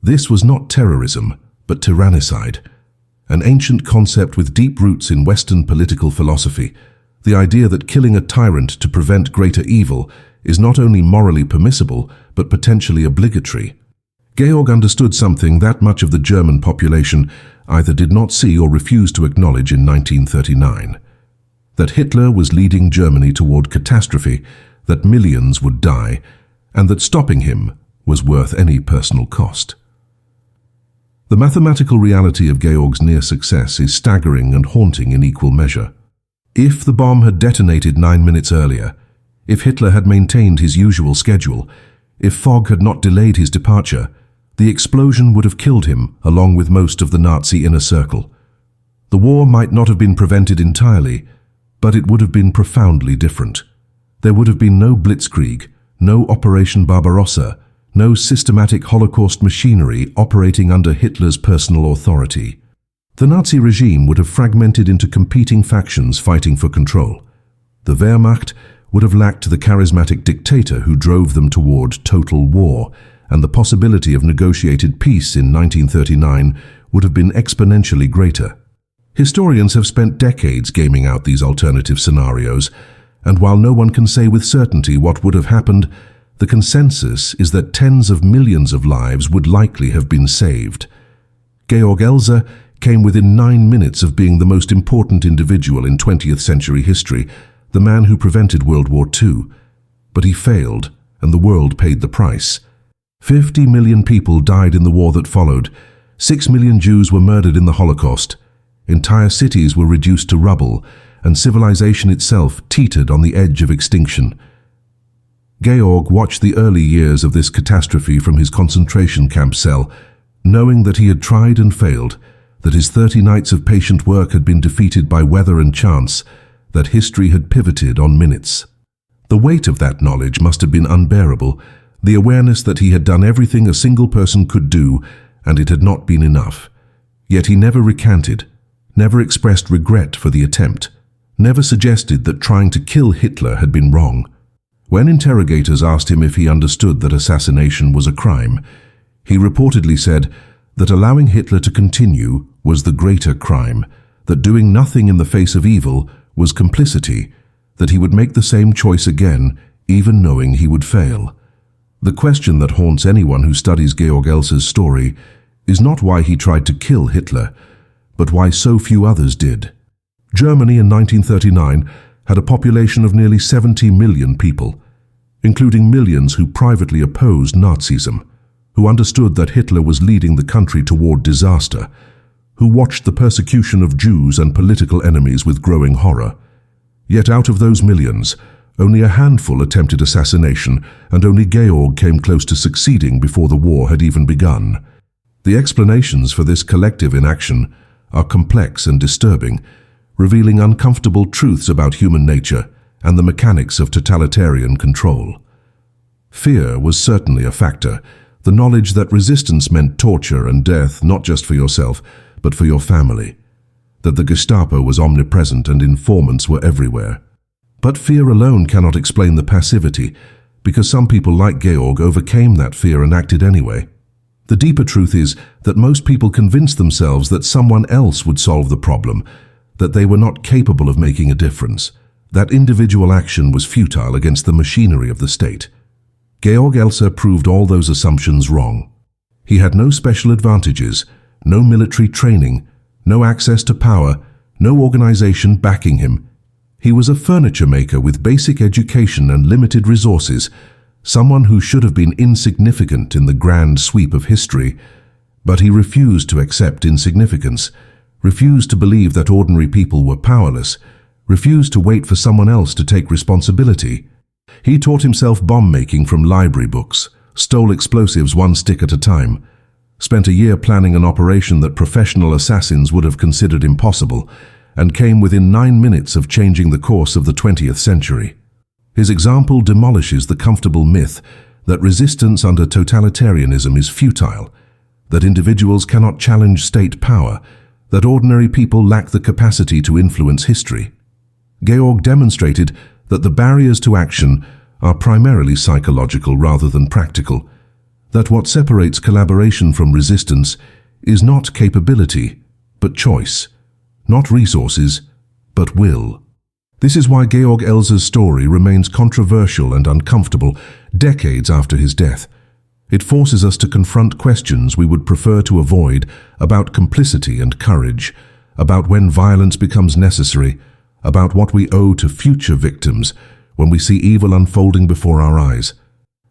This was not terrorism, but tyrannicide, an ancient concept with deep roots in Western political philosophy. The idea that killing a tyrant to prevent greater evil is not only morally permissible, but potentially obligatory. Georg understood something that much of the German population either did not see or refused to acknowledge in 1939. That Hitler was leading Germany toward catastrophe, that millions would die, and that stopping him was worth any personal cost. The mathematical reality of Georg's near success is staggering and haunting in equal measure. If the bomb had detonated 9 minutes earlier, if Hitler had maintained his usual schedule, if fog had not delayed his departure, the explosion would have killed him along with most of the Nazi inner circle. The war might not have been prevented entirely, but it would have been profoundly different. There would have been no blitzkrieg, no Operation Barbarossa, no systematic Holocaust machinery operating under Hitler's personal authority. The Nazi regime would have fragmented into competing factions fighting for control. The Wehrmacht would have lacked the charismatic dictator who drove them toward total war, and the possibility of negotiated peace in 1939 would have been exponentially greater. Historians have spent decades gaming out these alternative scenarios, and while no one can say with certainty what would have happened, the consensus is that tens of millions of lives would likely have been saved. Georg Elser came within 9 minutes of being the most important individual in 20th century history, the man who prevented World War II. But he failed, and the world paid the price. 50 million people died in the war that followed. 6 million Jews were murdered in the Holocaust. Entire cities were reduced to rubble, and civilization itself teetered on the edge of extinction. Georg watched the early years of this catastrophe from his concentration camp cell, knowing that he had tried and failed, that his 30 nights of patient work had been defeated by weather and chance, that history had pivoted on minutes. The weight of that knowledge must have been unbearable, the awareness that he had done everything a single person could do, and it had not been enough. Yet he never recanted, never expressed regret for the attempt, never suggested that trying to kill Hitler had been wrong. When interrogators asked him if he understood that assassination was a crime, he reportedly said that allowing Hitler to continue was the greater crime, that doing nothing in the face of evil was complicity, that he would make the same choice again, even knowing he would fail. The question that haunts anyone who studies Georg Elser's story is not why he tried to kill Hitler, but why so few others did. Germany in 1939 had a population of nearly 70 million people, including millions who privately opposed Nazism, who understood that Hitler was leading the country toward disaster, who watched the persecution of Jews and political enemies with growing horror. Yet out of those millions, only a handful attempted assassination, and only Georg came close to succeeding before the war had even begun. The explanations for this collective inaction are complex and disturbing, revealing uncomfortable truths about human nature and the mechanics of totalitarian control. Fear was certainly a factor, the knowledge that resistance meant torture and death not just for yourself, but for your family, that the Gestapo was omnipresent and informants were everywhere. But fear alone cannot explain the passivity, because some people like Georg overcame that fear and acted anyway. The deeper truth is that most people convinced themselves that someone else would solve the problem, that they were not capable of making a difference, that individual action was futile against the machinery of the state. Georg Elser proved all those assumptions wrong. He had no special advantages, no military training, no access to power, no organization backing him. He was a furniture maker with basic education and limited resources, someone who should have been insignificant in the grand sweep of history. But he refused to accept insignificance, refused to believe that ordinary people were powerless, refused to wait for someone else to take responsibility. He taught himself bomb-making from library books, stole explosives one stick at a time, spent a year planning an operation that professional assassins would have considered impossible, and came within 9 minutes of changing the course of the 20th century. His example demolishes the comfortable myth that resistance under totalitarianism is futile, that individuals cannot challenge state power, that ordinary people lack the capacity to influence history. Georg demonstrated that the barriers to action are primarily psychological rather than practical, that what separates collaboration from resistance is not capability, but choice, not resources, but will. This is why Georg Elser's story remains controversial and uncomfortable decades after his death. It forces us to confront questions we would prefer to avoid about complicity and courage, about when violence becomes necessary, about what we owe to future victims when we see evil unfolding before our eyes.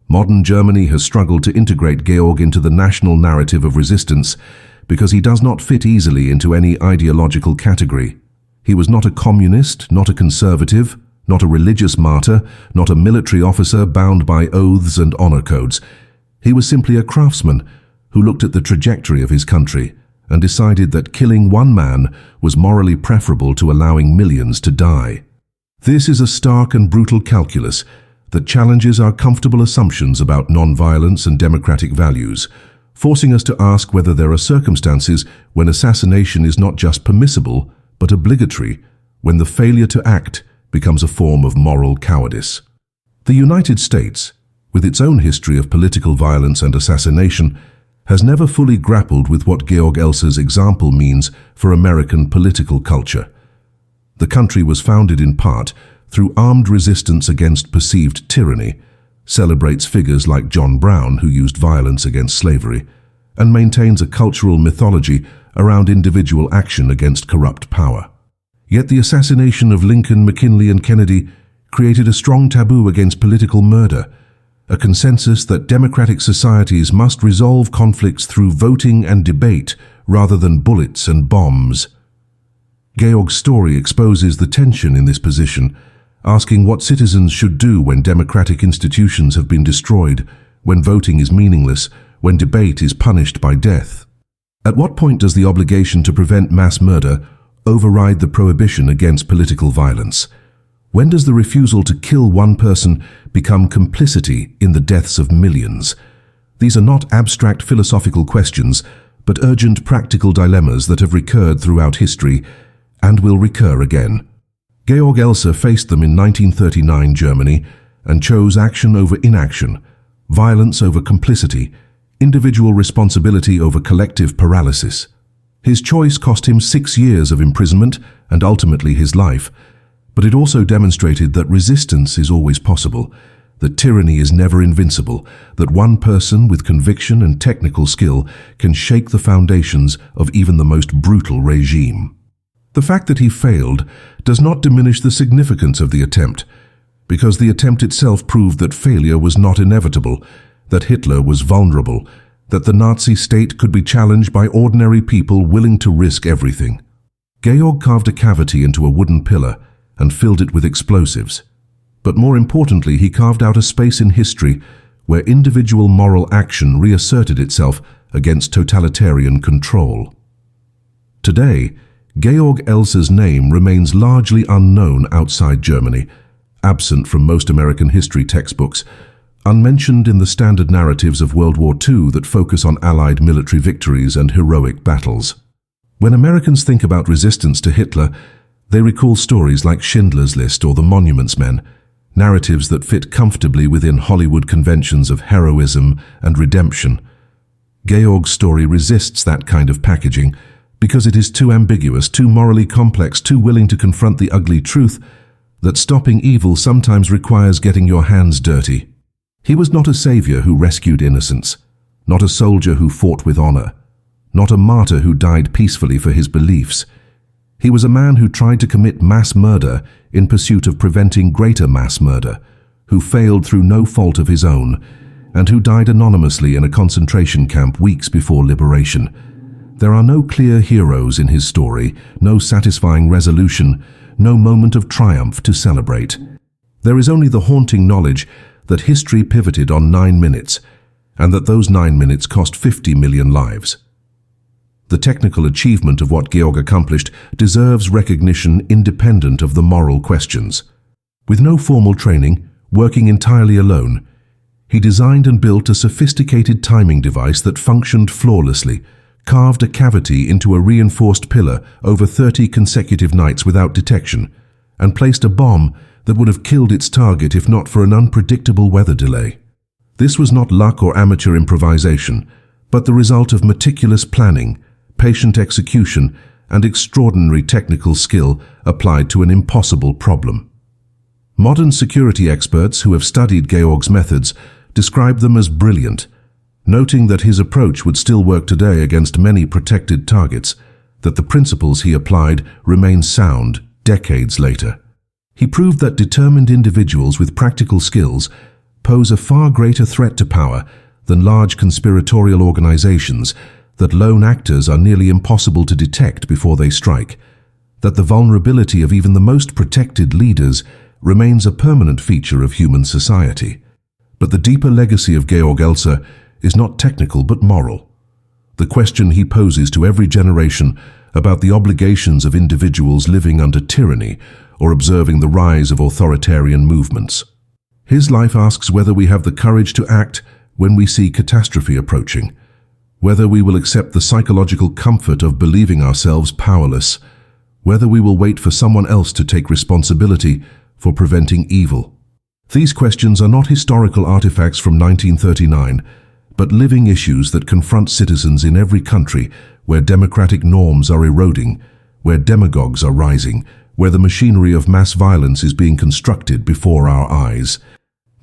Modern Germany has struggled to integrate Georg into the national narrative of resistance because he does not fit easily into any ideological category. He was not a communist, not a conservative, not a religious martyr, not a military officer bound by oaths and honor codes. He was simply a craftsman who looked at the trajectory of his country and decided that killing one man was morally preferable to allowing millions to die. This is a stark and brutal calculus that challenges our comfortable assumptions about non-violence and democratic values, forcing us to ask whether there are circumstances when assassination is not just permissible, but obligatory, when the failure to act becomes a form of moral cowardice. The United States, with its own history of political violence and assassination, has never fully grappled with what Georg Elser's example means for American political culture. The country was founded in part through armed resistance against perceived tyranny, celebrates figures like John Brown who used violence against slavery, and maintains a cultural mythology around individual action against corrupt power. Yet the assassination of Lincoln, McKinley, and Kennedy created a strong taboo against political murder, a consensus that democratic societies must resolve conflicts through voting and debate rather than bullets and bombs. Georg's story exposes the tension in this position, asking what citizens should do when democratic institutions have been destroyed, when voting is meaningless, when debate is punished by death. At what point does the obligation to prevent mass murder override the prohibition against political violence? When does the refusal to kill one person become complicity in the deaths of millions? These are not abstract philosophical questions, but urgent practical dilemmas that have recurred throughout history and will recur again. Georg Elser faced them in 1939 Germany and chose action over inaction, violence over complicity, individual responsibility over collective paralysis. His choice cost him 6 years of imprisonment and ultimately his life, but it also demonstrated that resistance is always possible, that tyranny is never invincible, that one person with conviction and technical skill can shake the foundations of even the most brutal regime. The fact that he failed does not diminish the significance of the attempt, because the attempt itself proved that failure was not inevitable, that Hitler was vulnerable, that the Nazi state could be challenged by ordinary people willing to risk everything. Georg carved a cavity into a wooden pillar and filled it with explosives. But more importantly, he carved out a space in history where individual moral action reasserted itself against totalitarian control. Today, Georg Elser's name remains largely unknown outside Germany, absent from most American history textbooks, unmentioned in the standard narratives of World War II that focus on Allied military victories and heroic battles. When Americans think about resistance to Hitler, they recall stories like Schindler's List or The Monuments Men, narratives that fit comfortably within Hollywood conventions of heroism and redemption. Georg's story resists that kind of packaging because it is too ambiguous, too morally complex, too willing to confront the ugly truth that stopping evil sometimes requires getting your hands dirty. He was not a savior who rescued innocence, not a soldier who fought with honor, not a martyr who died peacefully for his beliefs. He was a man who tried to commit mass murder in pursuit of preventing greater mass murder, who failed through no fault of his own, and who died anonymously in a concentration camp weeks before liberation. There are no clear heroes in his story, no satisfying resolution, no moment of triumph to celebrate. There is only the haunting knowledge that history pivoted on 9 minutes, and that those 9 minutes cost 50 million lives. The technical achievement of what Georg accomplished deserves recognition independent of the moral questions. With no formal training, working entirely alone, he designed and built a sophisticated timing device that functioned flawlessly, carved a cavity into a reinforced pillar over 30 consecutive nights without detection, and placed a bomb that would have killed its target if not for an unpredictable weather delay. This was not luck or amateur improvisation, but the result of meticulous planning, patient execution, and extraordinary technical skill applied to an impossible problem. Modern security experts who have studied Georg's methods describe them as brilliant, noting that his approach would still work today against many protected targets, that the principles he applied remain sound decades later. He proved that determined individuals with practical skills pose a far greater threat to power than large conspiratorial organizations, that lone actors are nearly impossible to detect before they strike, that the vulnerability of even the most protected leaders remains a permanent feature of human society. But the deeper legacy of Georg Elser is not technical but moral. The question he poses to every generation about the obligations of individuals living under tyranny or observing the rise of authoritarian movements. His life asks whether we have the courage to act when we see catastrophe approaching, whether we will accept the psychological comfort of believing ourselves powerless, whether we will wait for someone else to take responsibility for preventing evil. These questions are not historical artifacts from 1939, but living issues that confront citizens in every country where democratic norms are eroding, where demagogues are rising, where the machinery of mass violence is being constructed before our eyes.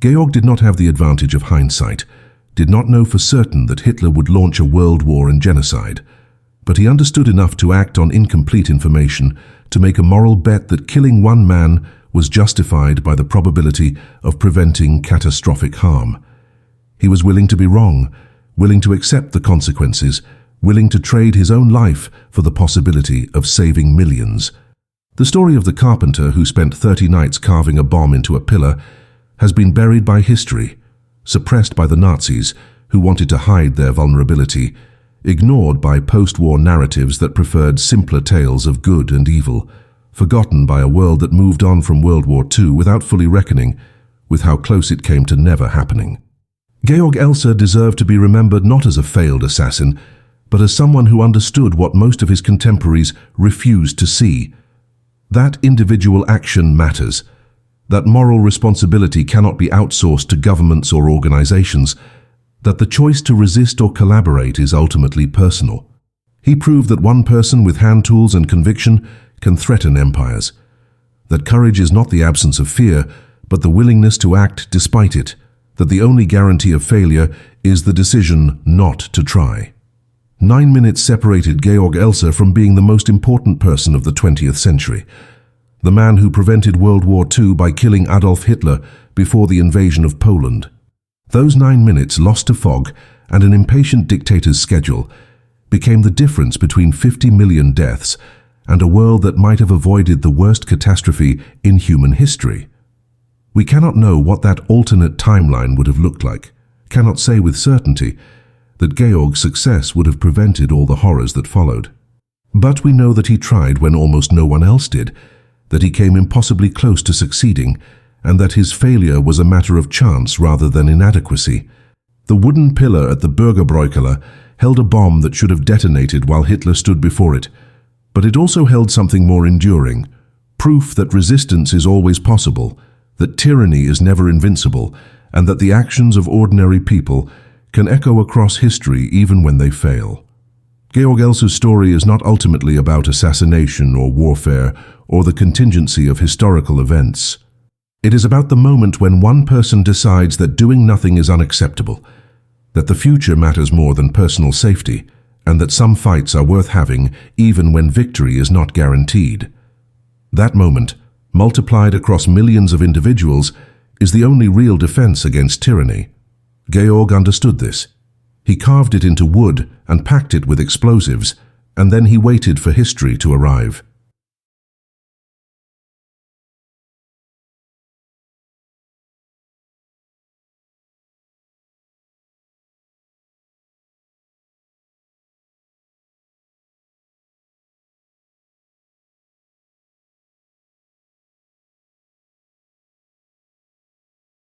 Georg did not have the advantage of hindsight, did not know for certain that Hitler would launch a world war and genocide, but he understood enough to act on incomplete information, to make a moral bet that killing one man was justified by the probability of preventing catastrophic harm. He was willing to be wrong, willing to accept the consequences, willing to trade his own life for the possibility of saving millions. The story of the carpenter who spent 30 nights carving a bomb into a pillar has been buried by history, suppressed by the Nazis who wanted to hide their vulnerability, ignored by post-war narratives that preferred simpler tales of good and evil, forgotten by a world that moved on from World War II without fully reckoning with how close it came to never happening. Georg Elser deserved to be remembered not as a failed assassin, but as someone who understood what most of his contemporaries refused to see. That individual action matters, that moral responsibility cannot be outsourced to governments or organizations, that the choice to resist or collaborate is ultimately personal. He proved that one person with hand tools and conviction can threaten empires, that courage is not the absence of fear, but the willingness to act despite it, that the only guarantee of failure is the decision not to try. 9 minutes separated Georg Elser from being the most important person of the 20th century, the man who prevented World War II by killing Adolf Hitler before the invasion of Poland. Those 9 minutes lost to fog and an impatient dictator's schedule became the difference between 50 million deaths and a world that might have avoided the worst catastrophe in human history. We cannot know what that alternate timeline would have looked like, cannot say with certainty that Georg's success would have prevented all the horrors that followed. But we know that he tried when almost no one else did, that he came impossibly close to succeeding, and that his failure was a matter of chance rather than inadequacy. The wooden pillar at the Bürgerbräukeller held a bomb that should have detonated while Hitler stood before it, but it also held something more enduring, proof that resistance is always possible, that tyranny is never invincible, and that the actions of ordinary people can echo across history even when they fail. Georg Elser's story is not ultimately about assassination or warfare or the contingency of historical events. It is about the moment when one person decides that doing nothing is unacceptable, that the future matters more than personal safety, and that some fights are worth having even when victory is not guaranteed. That moment, multiplied across millions of individuals, is the only real defense against tyranny. Georg understood this. He carved it into wood and packed it with explosives, and then he waited for history to arrive.